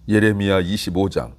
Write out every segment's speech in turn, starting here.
예레미야 25장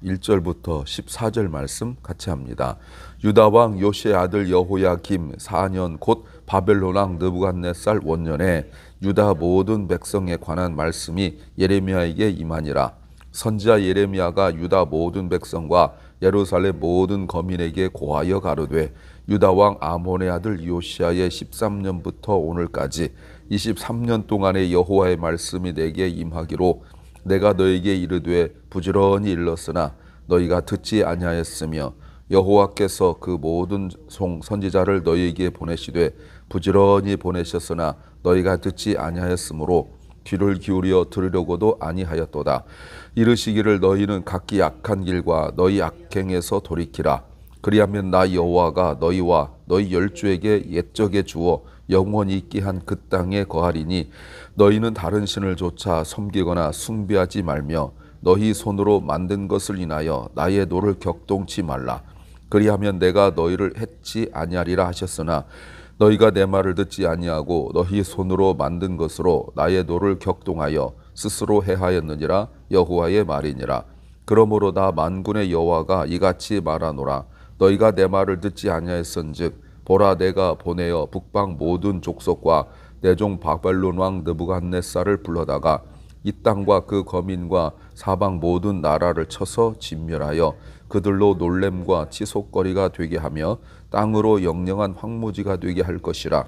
1절부터 14절 말씀 같이 합니다. 유다 왕 요시의 아들 여호야김 4년 곧 바벨론 왕 느부갓네살 원년에 유다 모든 백성에 관한 말씀이 예레미야에게 임하니라. 선지자 예레미야가 유다 모든 백성과 예루살렘 모든 거민에게 고하여 가로되 유다 왕 아몬의 아들 요시야의 13년부터 오늘까지 23년 동안의 여호와의 말씀이 내게 임하기로 내가 너에게 이르되 부지런히 일렀으나 너희가 듣지 아니하였으며 여호와께서 그 모든 선지자를 너희에게 보내시되 부지런히 보내셨으나 너희가 듣지 아니하였으므로 귀를 기울여 들으려고도 아니하였도다. 이르시기를 너희는 각기 악한 길과 너희 악행에서 돌이키라. 그리하면 나 여호와가 너희와 너희 열조에게 옛적에 주어 영원히 있게 한 그 땅에 거하리니 너희는 다른 신을 조차 섬기거나 숭배하지 말며 너희 손으로 만든 것을 인하여 나의 노를 격동치 말라. 그리하면 내가 너희를 해치 아니하리라 하셨으나 너희가 내 말을 듣지 아니하고 너희 손으로 만든 것으로 나의 노를 격동하여 스스로 해하였느니라. 여호와의 말이니라. 그러므로 나 만군의 여호와가 이같이 말하노라. 너희가 내 말을 듣지 아니하였은즉 보라, 내가 보내어 북방 모든 족속과 내 종 바벨론 왕 느부갓네살을 불러다가 이 땅과 그 거민과 사방 모든 나라를 쳐서 진멸하여 그들로 놀램과 치솟거리가 되게 하며 땅으로 영영한 황무지가 되게 할 것이라.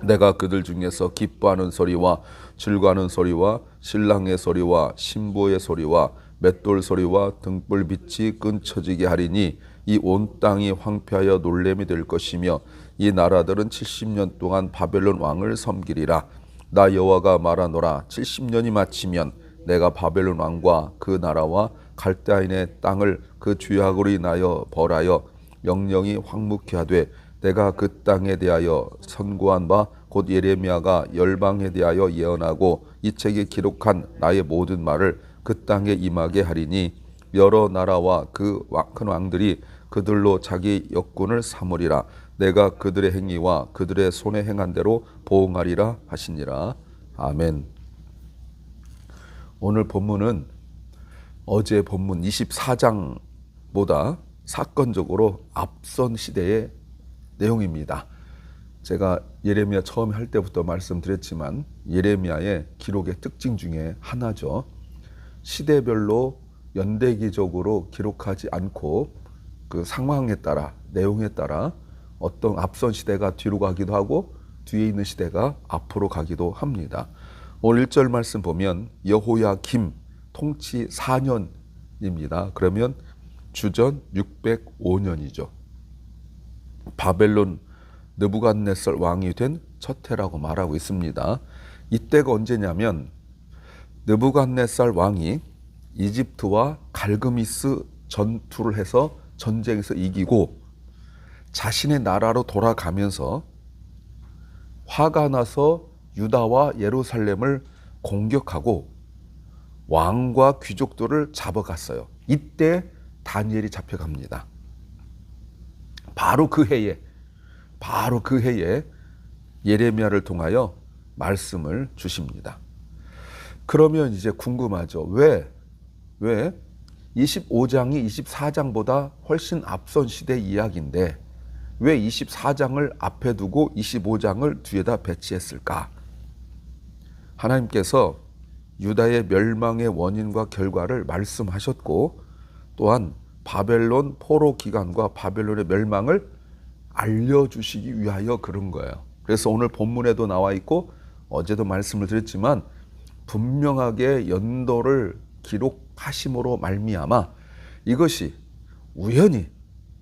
내가 그들 중에서 기뻐하는 소리와 즐거워하는 소리와 신랑의 소리와 신부의 소리와 맷돌 소리와 등불빛이 끊쳐지게 하리니 이 온 땅이 황폐하여 놀램이 될 것이며 이 나라들은 70년 동안 바벨론 왕을 섬기리라. 나 여호와가 말하노라. 70년이 마치면 내가 바벨론 왕과 그 나라와 갈대아인의 땅을 그 죄악으로 인하여 벌하여 영영이 황무케 하되 내가 그 땅에 대하여 선고한 바 곧 예레미야가 열방에 대하여 예언하고 이 책에 기록한 나의 모든 말을 그 땅에 임하게 하리니 여러 나라와 그 큰 왕들이 그들로 자기 역군을 삼으리라. 내가 그들의 행위와 그들의 손에 행한 대로 보응하리라 하시니라. 아멘. 오늘 본문은 어제 본문 24장보다 사건적으로 앞선 시대의 내용입니다. 제가 예레미야 처음 할 때부터 말씀드렸지만 예레미야의 기록의 특징 중에 하나죠. 시대별로 연대기적으로 기록하지 않고 그 상황에 따라, 내용에 따라 어떤 앞선 시대가 뒤로 가기도 하고 뒤에 있는 시대가 앞으로 가기도 합니다. 오늘 1절 말씀 보면 여호야김 통치 4년입니다. 그러면 주전 605년이죠. 바벨론 느부갓네살 왕이 된 첫 해라고 말하고 있습니다. 이때가 언제냐면 느부갓네살 왕이 이집트와 갈그미스 전투를 해서 전쟁에서 이기고 자신의 나라로 돌아가면서 화가 나서 유다와 예루살렘을 공격하고 왕과 귀족들을 잡아갔어요. 이때 다니엘이 잡혀갑니다. 바로 그 해에 예레미야를 통하여 말씀을 주십니다. 그러면 이제 궁금하죠. 왜 25장이 24장보다 훨씬 앞선 시대 이야기인데 왜 24장을 앞에 두고 25장을 뒤에다 배치했을까? 하나님께서 유다의 멸망의 원인과 결과를 말씀하셨고 또한 바벨론 포로 기간과 바벨론의 멸망을 알려주시기 위하여 그런 거예요. 그래서 오늘 본문에도 나와 있고 어제도 말씀을 드렸지만 분명하게 연도를 기록하심으로 말미암아 이것이 우연히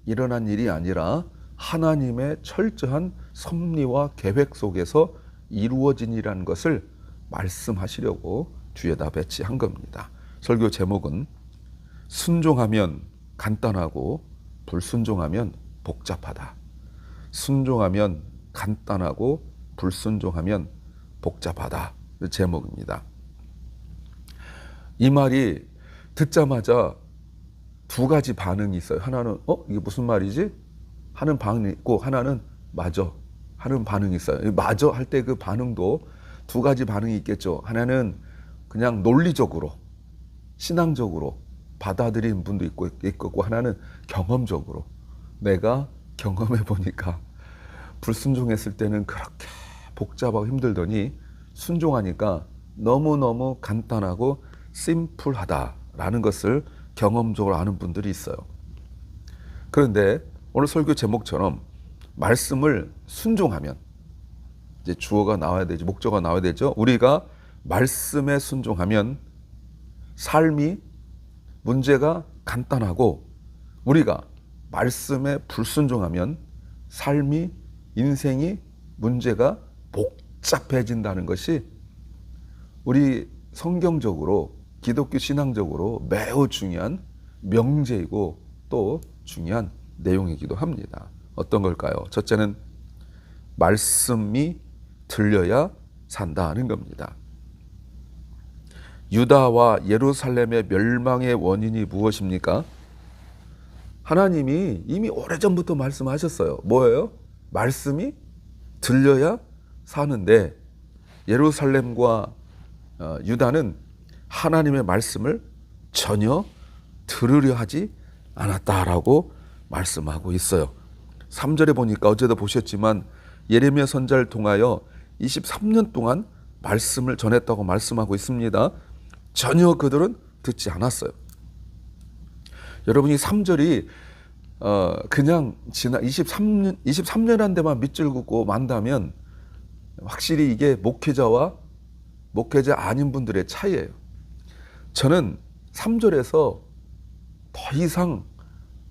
일어난 일이 아니라 하나님의 철저한 섭리와 계획 속에서 이루어진 일이라는 것을 말씀하시려고 뒤에다 배치한 겁니다. 설교 제목은 순종하면 간단하고 불순종하면 복잡하다. 순종하면 간단하고 불순종하면 복잡하다. 그 제목입니다. 이 말이 듣자마자 두 가지 반응이 있어요. 하나는 이게 무슨 말이지? 하는 반응이 있고 하나는 맞아 하는 반응이 있어요. 맞아 할 때 그 반응도 두 가지 반응이 있겠죠. 하나는 그냥 논리적으로 신앙적으로 받아들이는 분도 있고 하나는 경험적으로 내가 경험해 보니까 불순종했을 때는 그렇게 복잡하고 힘들더니 순종하니까 너무너무 간단하고 심플하다라는 것을 경험적으로 아는 분들이 있어요. 그런데 오늘 설교 제목처럼 말씀을 순종하면 이제 주어가 나와야 되죠. 목적어가 나와야 되죠. 우리가 말씀에 순종하면 삶이 문제가 간단하고 우리가 말씀에 불순종하면 삶이 인생이 문제가 복잡해진다는 것이 우리 성경적으로 기독교 신앙적으로 매우 중요한 명제이고 또 중요한 내용이기도 합니다. 어떤 걸까요? 첫째는 말씀이 들려야 산다는 겁니다. 유다와 예루살렘의 멸망의 원인이 무엇입니까? 하나님이 이미 오래전부터 말씀하셨어요. 뭐예요? 말씀이 들려야 사는데 예루살렘과 유다는 하나님의 말씀을 전혀 들으려 하지 않았다라고 말씀하고 있어요. 3절에 보니까 어제도 보셨지만 예레미야 선지자를 통하여 23년 동안 말씀을 전했다고 말씀하고 있습니다. 전혀 그들은 듣지 않았어요. 여러분이 3절이 그냥 지나 23년한 데만 밑줄 긋고 만다면 확실히 이게 목회자 아닌 분들의 차이예요. 저는 3절에서 더 이상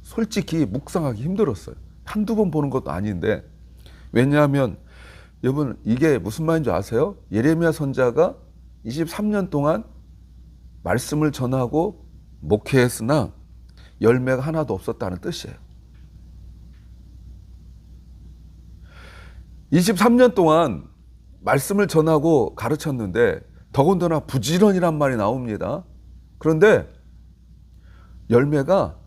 솔직히 묵상하기 힘들었어요. 한두 번 보는 것도 아닌데 왜냐하면 여러분 이게 무슨 말인지 아세요? 예레미야 선지자가 23년 동안 말씀을 전하고 목회했으나 열매가 하나도 없었다는 뜻이에요. 23년 동안 말씀을 전하고 가르쳤는데 더군다나 부지런이란 말이 나옵니다. 그런데 열매가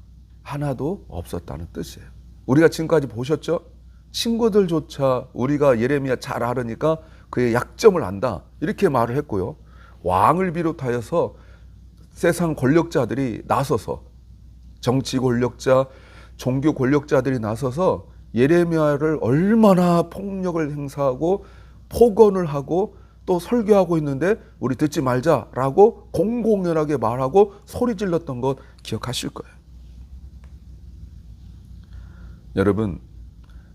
하나도 없었다는 뜻이에요. 우리가 지금까지 보셨죠? 친구들조차 우리가 예레미야 잘 알으니까 그의 약점을 안다 이렇게 말을 했고요. 왕을 비롯하여서 세상 권력자들이 나서서 정치 권력자, 종교 권력자들이 나서서 예레미야를 얼마나 폭력을 행사하고 폭언을 하고 또 설교하고 있는데 우리 듣지 말자라고 공공연하게 말하고 소리 질렀던 것 기억하실 거예요. 여러분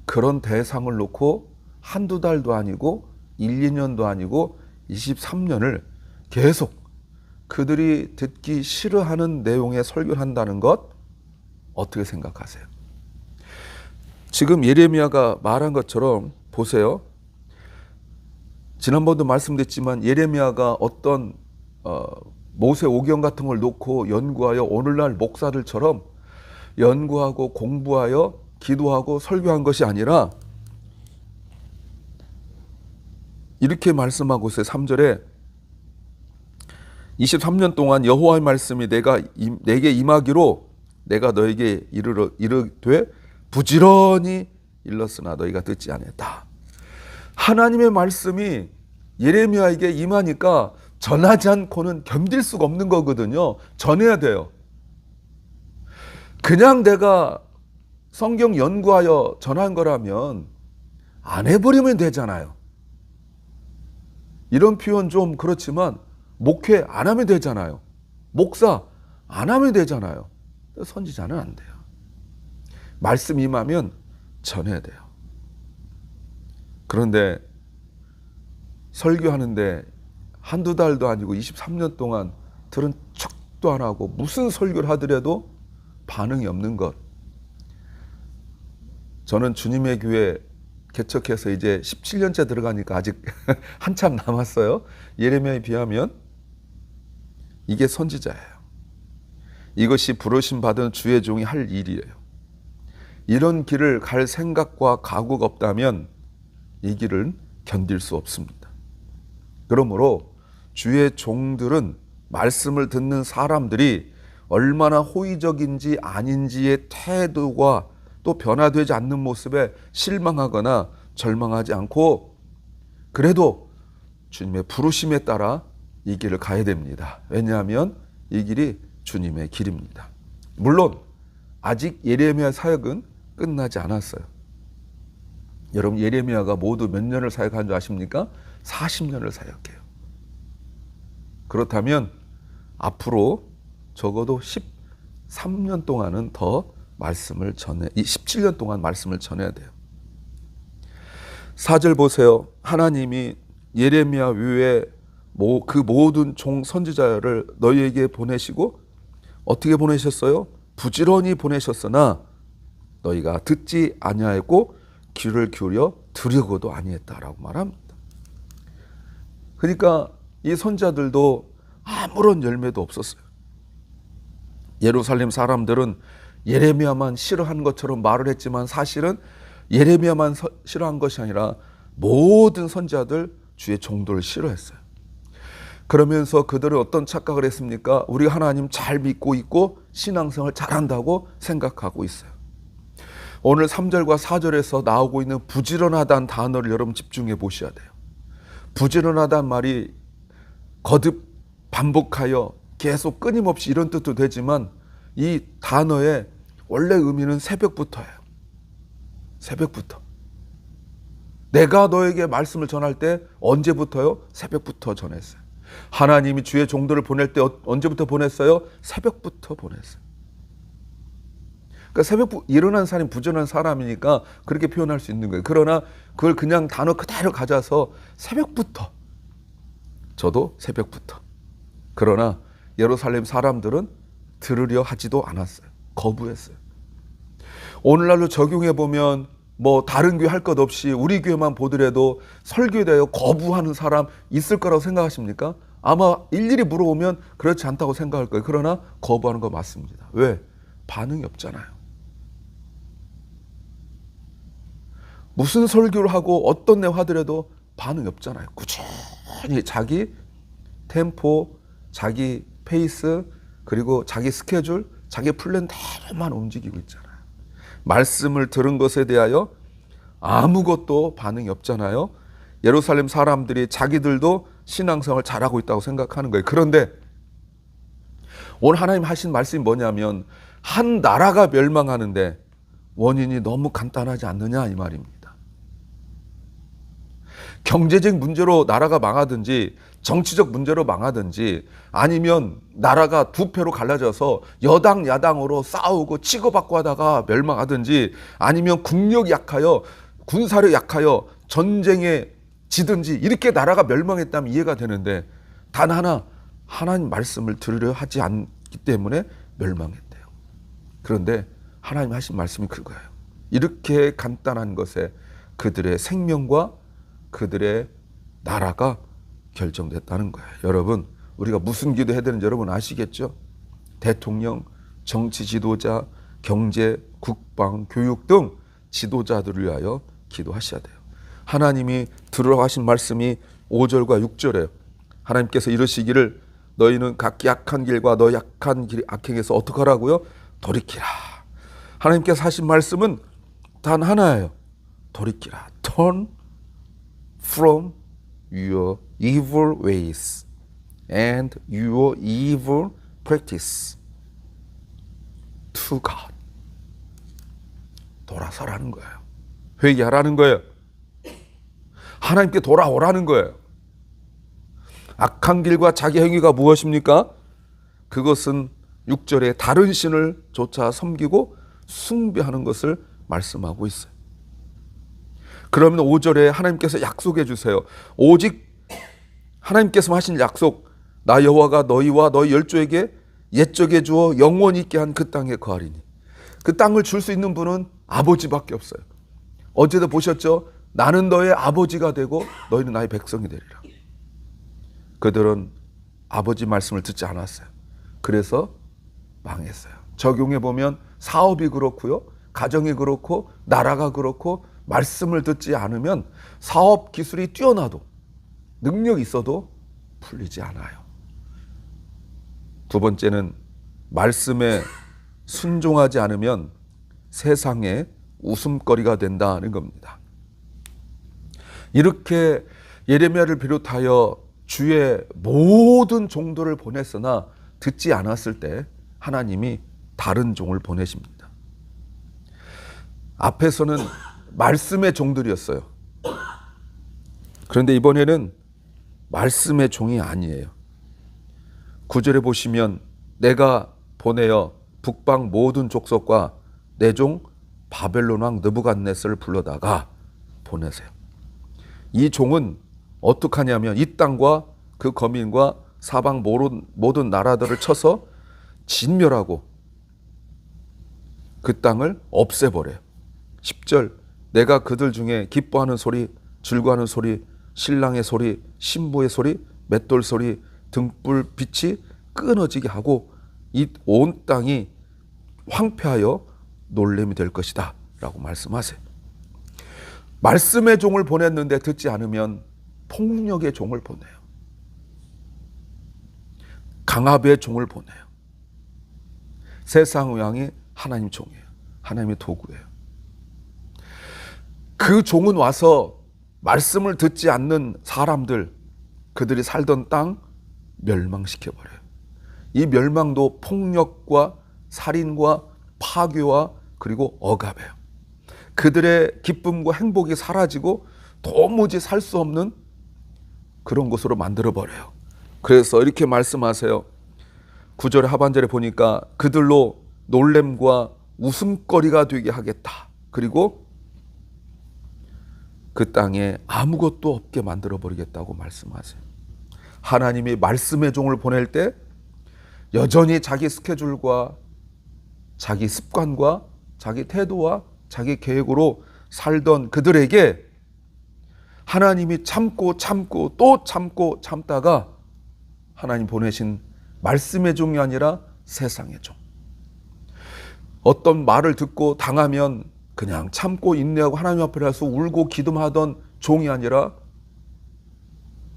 그런 대상을 놓고 한두 달도 아니고 1, 2년도 아니고 23년을 계속 그들이 듣기 싫어하는 내용의 설교를 한다는 것 어떻게 생각하세요? 지금 예레미야가 말한 것처럼 보세요. 지난번도 말씀드렸지만 예레미야가 어떤 모세오경 같은 걸 놓고 연구하여 오늘날 목사들처럼 연구하고 공부하여 기도하고 설교한 것이 아니라 이렇게 말씀하고 있어요. 3절에 23년 동안 여호와의 말씀이 내게 임하기로 내가 너에게 이르되 부지런히 일렀으나 너희가 듣지 않았다. 하나님의 말씀이 예레미야에게 임하니까 전하지 않고는 견딜 수가 없는 거거든요. 전해야 돼요. 그냥 내가 성경 연구하여 전한 거라면 안 해버리면 되잖아요. 이런 표현 좀 그렇지만 목회 안 하면 되잖아요. 목사 안 하면 되잖아요. 선지자는 안 돼요. 말씀 임하면 전해야 돼요. 그런데 설교하는데 한두 달도 아니고 23년 동안 들은 척도 안 하고 무슨 설교를 하더라도 반응이 없는 것. 저는 주님의 교회 개척해서 이제 17년째 들어가니까 아직 한참 남았어요. 예레미야에 비하면 이게 선지자예요. 이것이 부르심 받은 주의 종이 할 일이에요. 이런 길을 갈 생각과 각오가 없다면 이 길은 견딜 수 없습니다. 그러므로 주의 종들은 말씀을 듣는 사람들이 얼마나 호의적인지 아닌지의 태도가 또 변화되지 않는 모습에 실망하거나 절망하지 않고 그래도 주님의 부르심에 따라 이 길을 가야 됩니다. 왜냐하면 이 길이 주님의 길입니다. 물론 아직 예레미야 사역은 끝나지 않았어요. 여러분, 예레미야가 모두 몇 년을 사역한 줄 아십니까? 40년을 사역해요. 그렇다면 앞으로 적어도 13년 동안은 더 말씀을 전해, 17년 동안 말씀을 전해야 돼요. 4절 보세요. 하나님이 예레미야 외에 그 모든 종 선지자를 너희에게 보내시고 어떻게 보내셨어요? 부지런히 보내셨으나 너희가 듣지 아니하였고 귀를 기울여 들으려고도 아니했다라고 말합니다. 그러니까 이 선지자들도 아무런 열매도 없었어요. 예루살렘 사람들은 예레미야만 싫어하는 것처럼 말을 했지만 사실은 예레미야만 싫어한 것이 아니라 모든 선지자들 주의 종도를 싫어했어요. 그러면서 그들은 어떤 착각을 했습니까? 우리가 하나님 잘 믿고 있고 신앙생활 잘한다고 생각하고 있어요. 오늘 3절과 4절에서 나오고 있는 부지런하다는 단어를 여러분 집중해 보셔야 돼요. 부지런하다는 말이 거듭 반복하여 계속 끊임없이 이런 뜻도 되지만 이 단어의 원래 의미는 새벽부터예요. 새벽부터. 내가 너에게 말씀을 전할 때 언제부터요? 새벽부터 전했어요. 하나님이 주의 종들을 보낼 때 언제부터 보냈어요? 새벽부터 보냈어요. 그러니까 새벽 일어난 사람이 부지런한 사람이니까 그렇게 표현할 수 있는 거예요. 그러나 그걸 그냥 단어 그대로 가져서 새벽부터, 저도 새벽부터. 그러나 예루살렘 사람들은 들으려 하지도 않았어요. 거부했어요. 오늘날로 적용해 보면 뭐 다른 교회 할 것 없이 우리 교회만 보더라도 설교에 대하여 거부하는 사람 있을 거라고 생각하십니까? 아마 일일이 물어보면 그렇지 않다고 생각할 거예요. 그러나 거부하는 거 맞습니다. 왜? 반응이 없잖아요. 무슨 설교를 하고 어떤 내용 하더라도 반응이 없잖아요. 꾸준히 자기 템포, 자기 페이스, 그리고 자기 스케줄, 자기 플랜대로만 움직이고 있잖아요. 말씀을 들은 것에 대하여 아무것도 반응이 없잖아요. 예루살렘 사람들이 자기들도 신앙생활을 잘하고 있다고 생각하는 거예요. 그런데 오늘 하나님 하신 말씀이 뭐냐면 한 나라가 멸망하는데 원인이 너무 간단하지 않느냐 이 말입니다. 경제적 문제로 나라가 망하든지 정치적 문제로 망하든지 아니면 나라가 두 패로 갈라져서 여당 야당으로 싸우고 치고받고 하다가 멸망하든지 아니면 국력이 약하여 군사력 약하여 전쟁에 지든지 이렇게 나라가 멸망했다면 이해가 되는데 단 하나 하나님 말씀을 들으려 하지 않기 때문에 멸망했대요. 그런데 하나님 하신 말씀이 그거예요. 이렇게 간단한 것에 그들의 생명과 그들의 나라가 결정됐다는 거예요. 여러분, 우리가 무슨 기도해야 되는지 여러분 아시겠죠? 대통령, 정치 지도자, 경제, 국방, 교육 등 지도자들을 위하여 기도하셔야 돼요. 하나님이 들으라고 하신 말씀이 5절과 6절에요. 하나님께서 이러시기를 너희는 각 약한 길과 너 약한 길 악행에서 어떻게 하라고요? 돌이키라. 하나님께서 하신 말씀은 단 하나예요. 돌이키라. Turn from your evil ways and your evil practice to God. 돌아서라는 거예요. 회개하라는 거예요. 하나님께 돌아오라는 거예요. 악한 길과 자기 행위가 무엇입니까? 그것은 6절에 다른 신을 조차 섬기고 숭배하는 것을 말씀하고 있어요. 그러면 5절에 하나님께서 약속해 주세요. 오직 하나님께서 하신 약속, 나 여호와가 너희와 너희 열조에게 옛적에 주어 영원히 있게 한 그 땅에 거하리니. 그 땅을 줄 수 있는 분은 아버지밖에 없어요. 어제도 보셨죠? 나는 너의 아버지가 되고 너희는 나의 백성이 되리라. 그들은 아버지 말씀을 듣지 않았어요. 그래서 망했어요. 적용해 보면 사업이 그렇고요, 가정이 그렇고 나라가 그렇고 말씀을 듣지 않으면 사업 기술이 뛰어나도 능력이 있어도 풀리지 않아요. 두 번째는 말씀에 순종하지 않으면 세상에 웃음거리가 된다는 겁니다. 이렇게 예레미야를 비롯하여 주의 모든 종들을 보냈으나 듣지 않았을 때 하나님이 다른 종을 보내십니다. 앞에서는 말씀의 종들이었어요. 그런데 이번에는 말씀의 종이 아니에요. 9절에 보시면 내가 보내어 북방 모든 족속과 내 종 바벨론 왕 느부갓네살을 불러다가 보내세요. 이 종은 어떻게 하냐면 이 땅과 그 거민과 사방 모든 나라들을 쳐서 진멸하고 그 땅을 없애버려요. 10절 내가 그들 중에 기뻐하는 소리, 즐거워하는 소리, 신랑의 소리, 신부의 소리, 맷돌 소리, 등불 빛이 끊어지게 하고 이 온 땅이 황폐하여 놀림이 될 것이다 라고 말씀하세요. 말씀의 종을 보냈는데 듣지 않으면 폭력의 종을 보내요. 강압의 종을 보내요. 세상 왕이 하나님 종이에요. 하나님의 도구예요. 그 종은 와서 말씀을 듣지 않는 사람들, 그들이 살던 땅 멸망시켜버려요. 이 멸망도 폭력과 살인과 파괴와 그리고 억압이에요. 그들의 기쁨과 행복이 사라지고 도무지 살 수 없는 그런 곳으로 만들어버려요. 그래서 이렇게 말씀하세요. 9절 하반절에 보니까 그들로 놀램과 웃음거리가 되게 하겠다. 그리고 그 땅에 아무것도 없게 만들어버리겠다고 말씀하세요. 하나님이 말씀의 종을 보낼 때 여전히 자기 스케줄과 자기 습관과 자기 태도와 자기 계획으로 살던 그들에게 하나님이 참고 또 참다가 하나님 보내신 말씀의 종이 아니라 세상의 종. 어떤 말을 듣고 당하면 그냥 참고 인내하고 하나님 앞에 가서 울고 기도하던 종이 아니라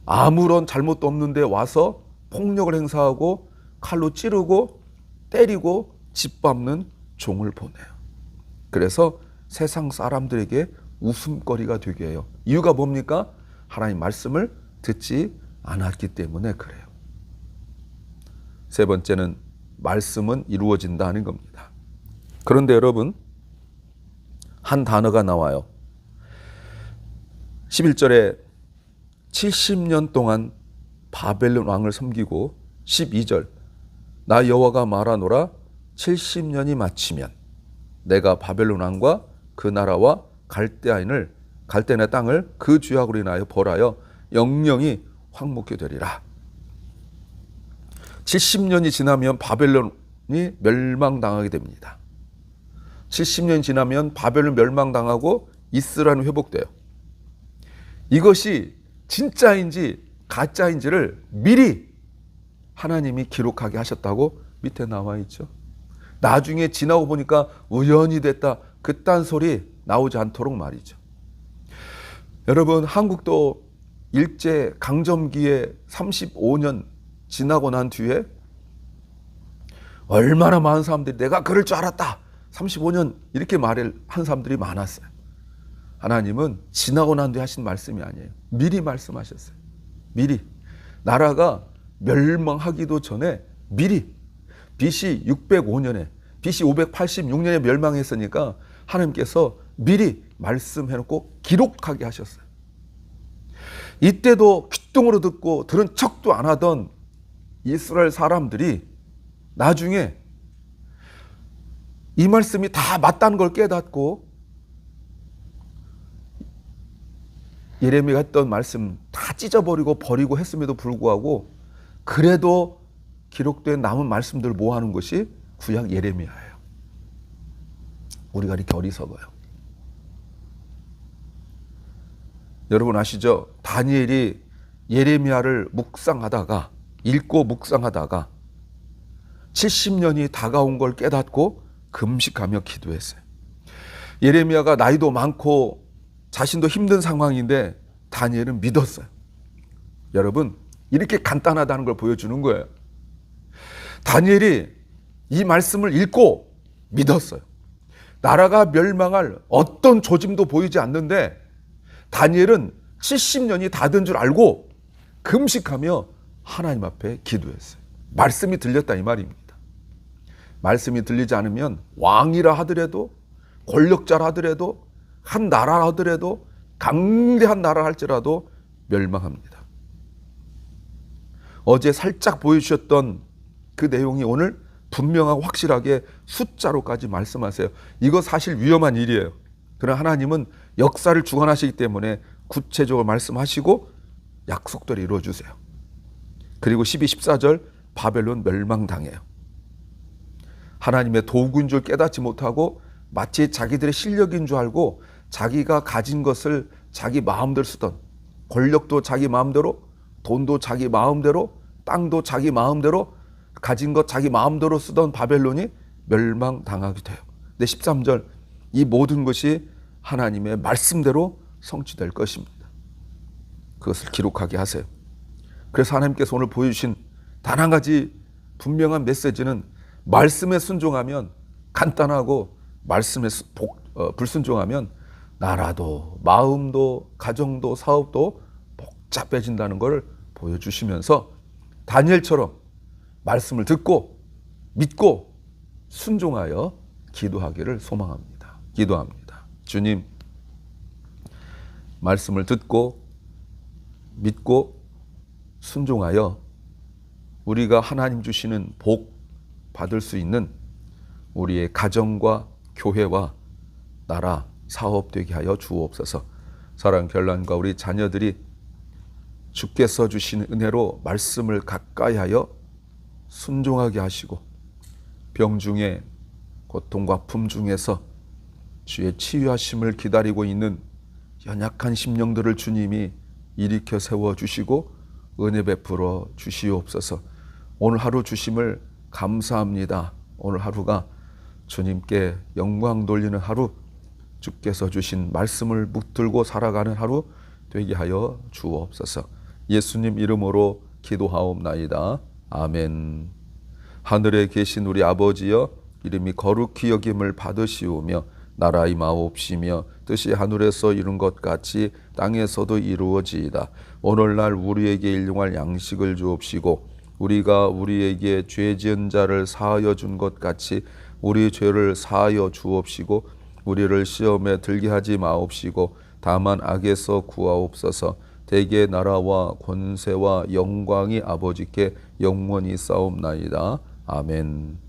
아무런 잘못도 없는데 와서 폭력을 행사하고 칼로 찌르고 때리고 짓밟는 종을 보내요. 그래서 세상 사람들에게 웃음거리가 되게 해요. 이유가 뭡니까? 하나님 말씀을 듣지 않았기 때문에 그래요. 세 번째는 말씀은 이루어진다는 겁니다. 그런데 여러분, 한 단어가 나와요. 11절에 70년 동안 바벨론 왕을 섬기고 12절 나 여호와가 말하노라 70년이 마치면 내가 바벨론 왕과 그 나라와 갈대아인의 땅을 그 죄악으로 인하여 벌하여 영영이 황무케 되리라. 70년이 지나면 바벨론이 멸망당하게 됩니다. 70년 지나면 바벨론 멸망당하고 이스라엘은 회복돼요. 이것이 진짜인지 가짜인지를 미리 하나님이 기록하게 하셨다고 밑에 나와 있죠. 나중에 지나고 보니까 우연히 됐다. 그딴 소리 나오지 않도록 말이죠. 여러분, 한국도 일제 강점기에 35년 지나고 난 뒤에 얼마나 많은 사람들이 내가 그럴 줄 알았다. 35년 이렇게 말을 한 사람들이 많았어요. 하나님은 지나고 난 뒤에 하신 말씀이 아니에요. 미리 말씀하셨어요. 미리. 나라가 멸망하기도 전에 미리 BC 605년에 BC 586년에 멸망했으니까 하나님께서 미리 말씀해놓고 기록하게 하셨어요. 이때도 귓등으로 듣고 들은 척도 안 하던 이스라엘 사람들이 나중에 이 말씀이 다 맞다는 걸 깨닫고 예레미야가 했던 말씀 다 찢어버리고 버리고 했음에도 불구하고 그래도 기록된 남은 말씀들을 모아놓은 것이 구약 예레미야예요. 우리가 이렇게 어리석어요. 여러분 아시죠? 다니엘이 예레미야를 읽고 묵상하다가 70년이 다가온 걸 깨닫고 금식하며 기도했어요. 예레미야가 나이도 많고 자신도 힘든 상황인데 다니엘은 믿었어요. 여러분, 이렇게 간단하다는 걸 보여주는 거예요. 다니엘이 이 말씀을 읽고 믿었어요. 나라가 멸망할 어떤 조짐도 보이지 않는데 다니엘은 70년이 다 된 줄 알고 금식하며 하나님 앞에 기도했어요. 말씀이 들렸다 이 말입니다. 말씀이 들리지 않으면 왕이라 하더라도, 권력자라 하더라도, 한 나라라 하더라도, 강대한 나라 할지라도 멸망합니다. 어제 살짝 보여주셨던 그 내용이 오늘 분명하고 확실하게 숫자로까지 말씀하세요. 이거 사실 위험한 일이에요. 그러나 하나님은 역사를 주관하시기 때문에 구체적으로 말씀하시고 약속대로 이루어주세요. 그리고 12, 14절 바벨론 멸망당해요. 하나님의 도구인 줄 깨닫지 못하고 마치 자기들의 실력인 줄 알고 자기가 가진 것을 자기 마음대로 쓰던, 권력도 자기 마음대로, 돈도 자기 마음대로, 땅도 자기 마음대로, 가진 것 자기 마음대로 쓰던 바벨론이 멸망당하게 돼요. 근데 13절 이 모든 것이 하나님의 말씀대로 성취될 것입니다. 그것을 기록하게 하세요. 그래서 하나님께서 오늘 보여주신 단 한 가지 분명한 메시지는 말씀에 순종하면 간단하고 말씀에 불순종하면 나라도 마음도 가정도 사업도 복잡해진다는 것을 보여주시면서 다니엘처럼 말씀을 듣고 믿고 순종하여 기도하기를 소망합니다. 기도합니다. 주님, 말씀을 듣고 믿고 순종하여 우리가 하나님 주시는 복 받을 수 있는 우리의 가정과 교회와 나라, 사업 되게 하여 주옵소서. 사랑 결란과 우리 자녀들이 주께서 주신 은혜로 말씀을 가까이 하여 순종하게 하시고 병 중에 고통과 아픔 중에서 주의 치유하심을 기다리고 있는 연약한 심령들을 주님이 일으켜 세워주시고 은혜 베풀어 주시옵소서. 오늘 하루 주심을 감사합니다. 오늘 하루가 주님께 영광 돌리는 하루, 주께서 주신 말씀을 붙들고 살아가는 하루 되게 하여 주옵소서. 예수님 이름으로 기도하옵나이다. 아멘. 하늘에 계신 우리 아버지여, 이름이 거룩히 여김을 받으시오며 나라 임하옵시며 뜻이 하늘에서 이룬 것 같이 땅에서도 이루어지이다. 오늘날 우리에게 일용할 양식을 주옵시고 우리가 우리에게 죄 지은 자를 사하여 준 것 같이 우리 죄를 사하여 주옵시고 우리를 시험에 들게 하지 마옵시고 다만 악에서 구하옵소서. 대개 나라와 권세와 영광이 아버지께 영원히 싸움나이다. 아멘.